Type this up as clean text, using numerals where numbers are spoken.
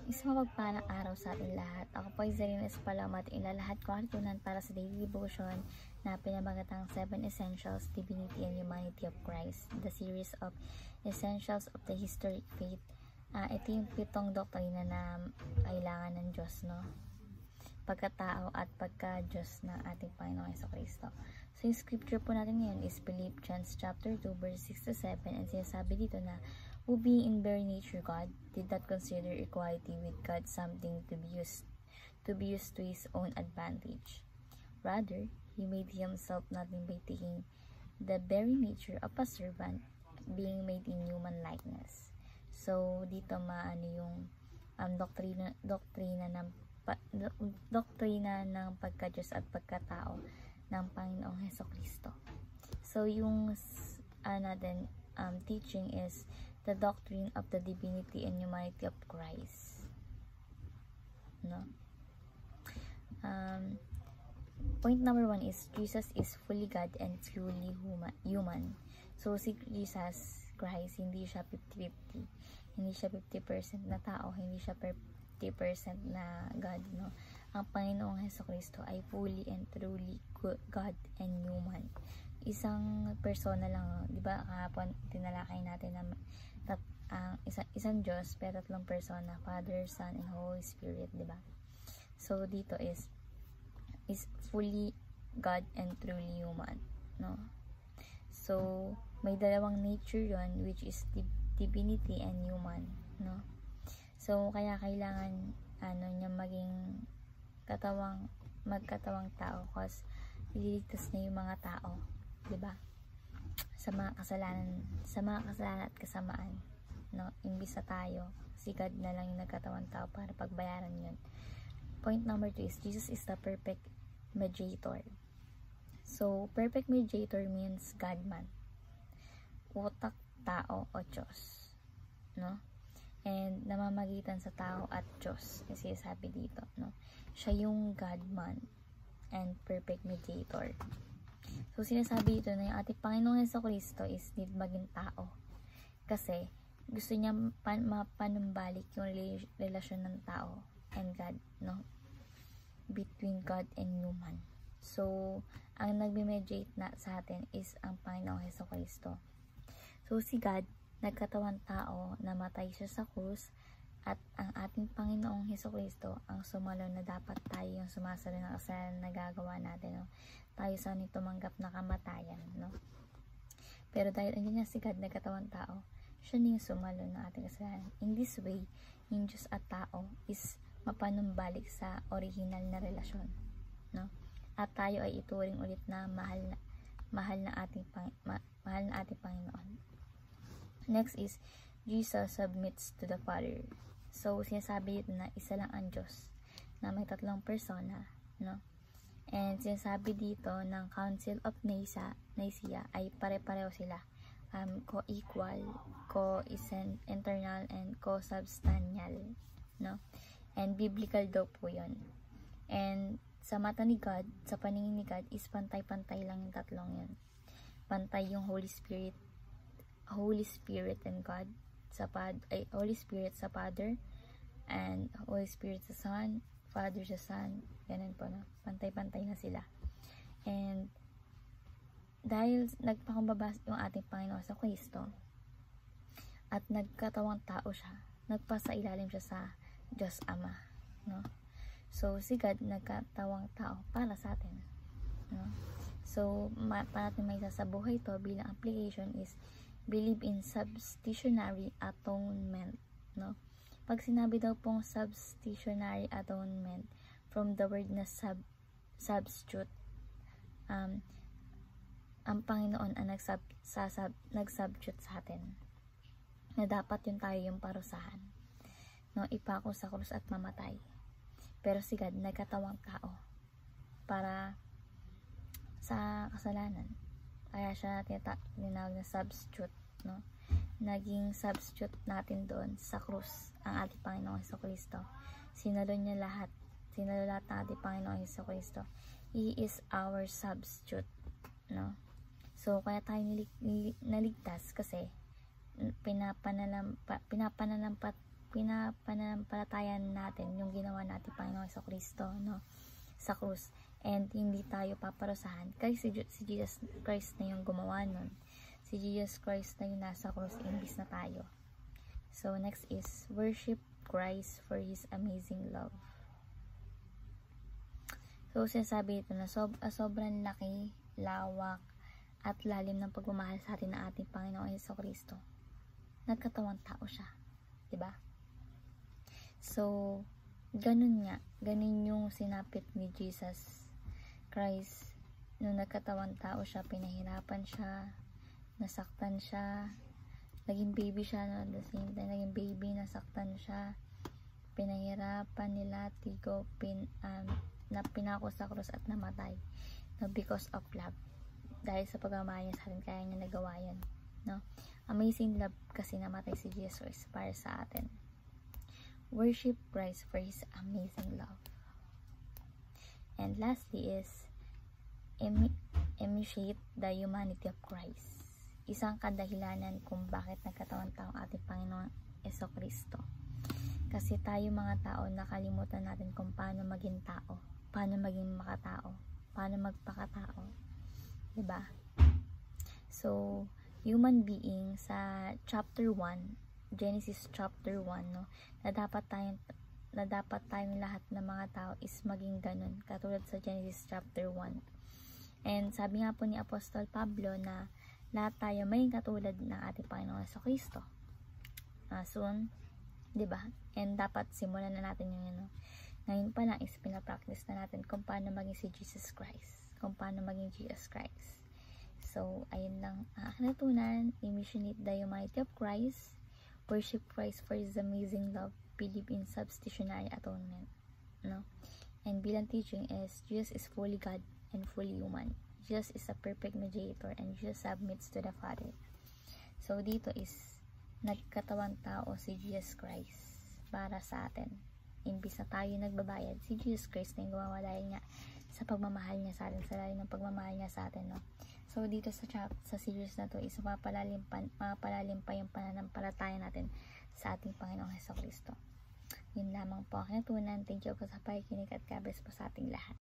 Isang mapagpalang araw sa ating lahat. Ako po ay Zarina Espalamat, ilalahat ko ang tunan para sa daily devotion na pinamagatang 7 Essentials, Divinity and Humanity of Christ, the series of Essentials of the Historic Faith. Ito yung 7 doktrina na kailangan ng Diyos, no? Pagkatao at pagka-Diyos ng ating Panginoong Jesucristo. So yung scripture po natin ngayon is Philippians chapter 2 verse 6-7, and sinasabi dito na, who being in very nature God, did not consider equality with God something to be used to his own advantage. Rather, he made himself nothing by taking the very nature of a servant, being made in human likeness. So dito maano yung doktrina ng pagka-Diyos at pagkatao ng Panginoong Jesucristo. So yung teaching is the doctrine of the divinity and humanity of Christ. No? Point number 1 is Jesus is fully God and fully human. So si Jesus Christ, hindi siya 50-50. Hindi siya 50% na tao, hindi siya 50% na God, no? Ang Panginoong Jesucristo ay fully and truly God and human. Isang persona lang, di ba? Kahapon tinalakay natin na isang Diyos pero 3 persona, Father, Son, and Holy Spirit, di ba? So dito is fully God and truly human, no? So may dalawang nature yon, which is divinity and human, no? So kaya kailangan niya maging magkatawang tao, cause ililigtas niya yung mga tao, di ba? Sa mga kasalanan at kasamaan, no? Imbis na tayo, si God na lang yung nagkatawang tao para pagbayaran yun. Point number 2 is Jesus is the perfect mediator. So perfect mediator means God man, utak, tao o Diyos, no? And namamagitan sa tao at Diyos, kasi sabi dito, no? Siya yung God man and perfect mediator. So sinasabi dito na yung ating Panginoong Jesucristo is need maging tao, kasi gusto niya mapanumbalik yung relasyon ng tao and God, no? Between God and human. So ang nagme-mediate na sa atin is ang Panginoong Jesucristo. So si God, nagkatawang tao, namatay siya sa krus, at ang ating Panginoong Jesucristo ang sumalo na dapat tayo yung sumasalo ng kasalanan na gagawa natin, no? Tayo sana tumanggap na kamatayan, no? Pero dahil andyan niya si God, nagkatawang tao, siya na yung sumalo ng ating kasalanan. In this way, yung Diyos at tao is mapanumbalik sa original na relasyon, no? At tayo ay ituring ulit na mahal na ating Panginoon. Next is Jesus submits to the Father. So sinasabi dito na isa lang ang Diyos na may 3 persona, no? And sinasabi dito ng Council of Nicaea ay pare-pareho sila, co-equal, co-internal, and co-substantial, no? And biblical daw po yun. And sa mata ni God, sa paningin ni God, is pantay-pantay lang yung 3 yun. Pantay yung Holy Spirit and God Holy Spirit sa Father, and Holy Spirit sa Son, Father sa Son, ganun po, no? Pantay-pantay na sila. And dahil nagpakumbaba yung ating Panginoon sa Kristo at nagkatawang tao siya, nagpasailalim siya sa Diyos Ama, no? So si God nagkatawang tao para sa atin, no? So para natin may sasabuhay to bilang application is believe in substitutionary atonement, no? Pag sinabi daw pong substitutionary atonement, from the word na substitute, ang Panginoon ang nag-substitute sa atin, na dapat yun tayo yung parusahan, no? Ipako sa krus at mamatay. Pero si God nagkatawang tao para sa kasalanan, kaya siya tinawag na substitute, no? Naging substitute natin doon sa krus ang ating Panginoong Jesucristo. Sinalo lahat ng ating Panginoong Jesucristo. He is our substitute, no? So kaya tayo naligtas kasi pinapananampalataya pinapanampalatayaan natin yung ginawa natin Panginoong Jesucristo, no, sa krus, and hindi tayo paparusahan kasi si Jesus Christ na yung gumawa nun. Si Jesus Christ na yung nasa krus imbis na tayo. So next is worship Christ for His amazing love. So sinasabi ito na sobrang laki, lawak at lalim ng pagmamahal sa atin ng ating Panginoong Jesucristo. Nagkatawang tao siya, 'di ba? So ganun yung sinapit ni Jesus Christ nung nagkatawang tao siya. Pinahirapan siya, nasaktan siya, naging baby siya, no? At the same time naging baby, nasaktan siya, pinahirapan, nilatigo, na pinako sa krus at namatay, no? Because of love, dahil sa pagmamahal niya sa atin, kaya niya nagawa yan, no? Amazing love kasi namatay si Jesus para sa atin. Worship Christ for His amazing love. And lastly is imitate the humanity of Christ. Isang kadahilanan kung bakit nagkatawang tao ang ating Panginoong Jesucristo. Kasi tayo mga tao, nakalimutan natin kung paano maging tao, paano maging makatao, paano magpakatao, diba? So human being sa chapter 1, Genesis chapter 1, no, na dapat tayong lahat ng mga tao is maging ganun, katulad sa Genesis chapter 1. And sabi nga po ni Apostol Pablo na lahat tayo may katulad ng ating Panginoong Jesucristo soon, 'di ba? And dapat simulan na natin yung ngayon pa lang is pinapractice na natin kung paano maging si Jesus Christ, kung paano maging Jesus Christ. So ayun lang ang aking natutunan. Imitate the humanity of Christ, worship Christ for His amazing love, believe in substitutionary atonement, no? And bilang teaching is Jesus is fully God and fully human. Jesus is a perfect mediator and Jesus submits to the Father. So dito is nagkatawang tao si Jesus Christ para sa atin. Imbis na tayo nagbabayad, si Jesus Christ na yung gumawa dahil nga sa pagmamahal niya sa atin, sa lalim ng pagmamahal niya sa atin, no? So dito sa series na to is mapalalim pa yung pananampalataya natin sa ating Panginoong Jesucristo. Yun lamang po ang natutunan. Thank you po sa pakikinig at God bless po sa ating lahat.